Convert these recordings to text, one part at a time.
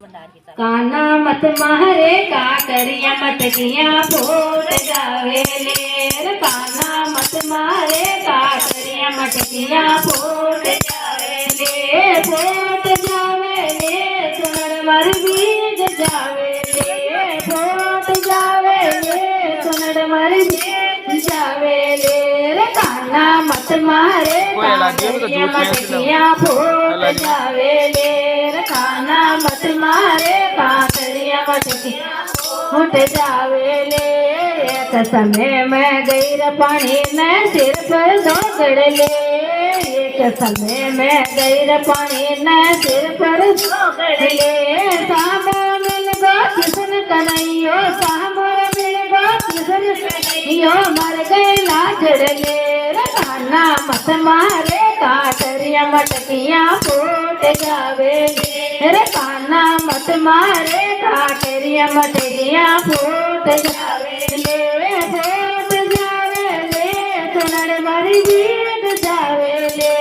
काना मत मारे काकरिया मटकियां फूट जावे ले। काना मत मारे काकरिया मटकियां फूट जावे ले। फूट जावे ले सुनर मर बीज जावे ले। फूट जावे ले सुनर मर बीज जावे ले। काना मत मारे काकरिया मटकियां फूट जावे ले। काना मत मारे काकरिया मटकियां फूट जावे ले। एक समय में गैर पानी ने सिर पर दौड़ ले। एक समय में गैर पानी ने सिर पर दौड़ ले। सामो मिल गो किसन कन्हैयो सामो मिल गो किसन कन्हैयो मर गए लाजड़ ले। काना मत मारे काकरिया मटकियां फूट जावे ले। काना मत मारे काकरिया मटकियां फूट जावे ले। फूट जावे ले सुनर मरी भीग जावे ले।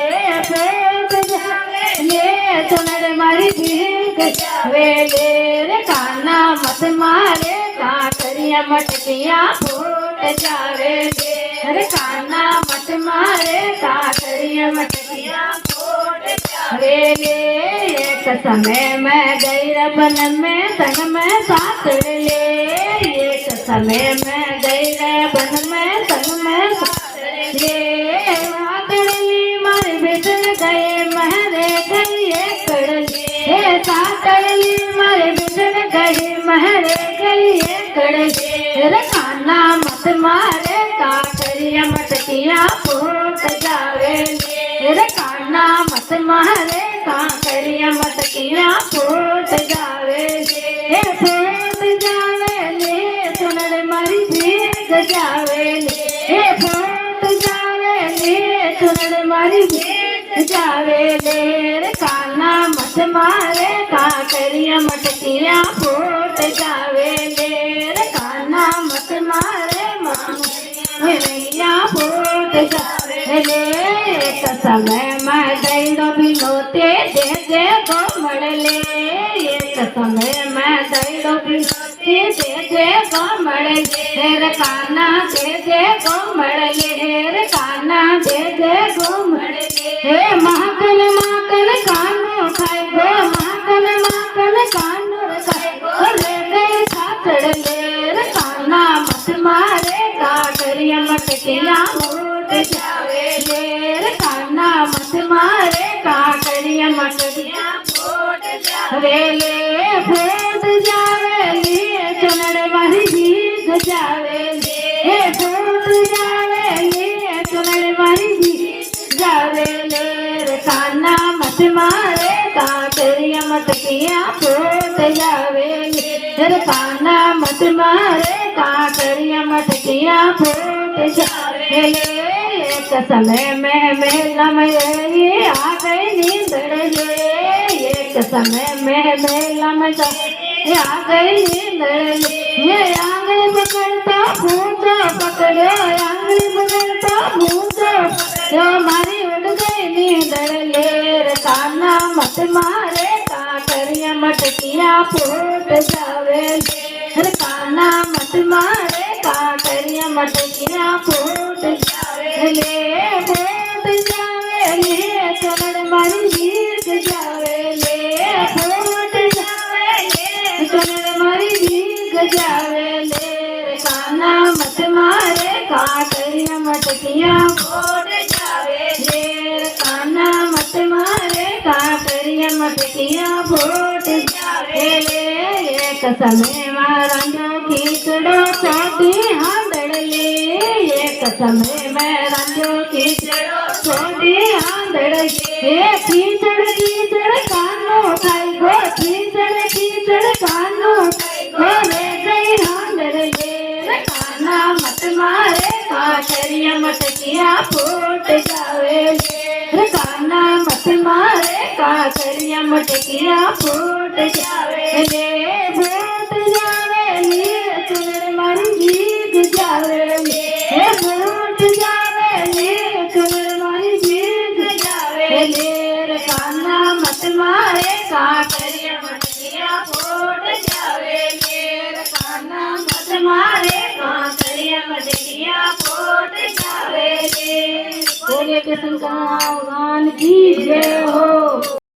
फूट जावे ले सुनर मरी भीग जावे ले। काना मत मारे काकरिया मटकियां फूट जावे ले। काना मत मारे काकरिया मटकियां फूट जावे ले। एक समय में गैर बन में संग में साथ ले। एक समय में गैर बन में संग में साथ ले। वाकड़ली मारे बिछड़ गए महरे गलिए कड़ले। साकड़ली मारे बिछड़ गए महरे गलिए कड़ले। काना मत मारे काकरिया मटकियां फूट जावे ले। काना मत मारे काकरिया मटकियां फूट जावे ले। फूट जावे ले सुनर मरी भीग जावे ले। फूट जावे ले सुनर मरी भीग जावे ले। काना मत मारे काकरिया मटकियां फूट जावे ले। काना मत मारे मटकियां फूट जावे ले। एक समय में दैनो बिनोते दे दे गोमड़ ले। एक समय में दैनो बिनोते दे दे गोमड़ ले। काना दे दे गोमड़ ले। काना दे दे गोमड़ ले। महकन महकन कानो खाए गो महकन महकन कानो खाए गो ले गए छाछड़ ले। काना मत मारे काकरिया मटकियां फूट जावे ले। काना मत मारे काकरिया मटकियां फूट जावे ले। फूट जावे ले सुनर मरी भीग जावे ले। फूट जावे ले सुनर मरी भीग जावे ले। काना मत मारे काकरिया मटकियां फूट जावे ले। काना मत मारे काकरिया मटकियां फूट जावे ले। एक समय में मेला में आ गई नींदड़ ले। एक समय में मेला में आ गई नींदड़ ले। आंगली पकड़ता भूतो पकड़ो आंगली पकड़ता भूतो जो मारी उड़ गई नींदड़ ले। काना मत मारे काकरिया मटकियां फूट जावे ले। काना मत मारे काकरिया मटकियां फूट जावे ले। फूट जावे ले सुनर मरी भीग जावे ले। फूट जावे ले सुनर मरी भीग जावे ले। काना मत मारे काकरिया मटकियां फूट जावे ले। काना मत मारे काकरिया मटकियां फूट जावे ले। एक समय में रंजो खींचड़ो छोटी हांदड़ ले। एक समय में रंजो खींचड़ो छोटी हांदड़ ले। खींचड़ खींचड़ कानो खाई गो खींचड़ खींचड़ कानो खाई गो ले गई हांदड़ ले। काना मत मारे काकरिया मटकियां फूट जावे ले। काना मत मारे काकरिया मटकियां फूट जावे ले। फूट जावे ले सुनर मरी भीग जावे ले। फूट जावे ले सुनर मरी भीग जावे ले। काना मत मारे काकरिया मटकियां के शंकर भगवान की जय हो।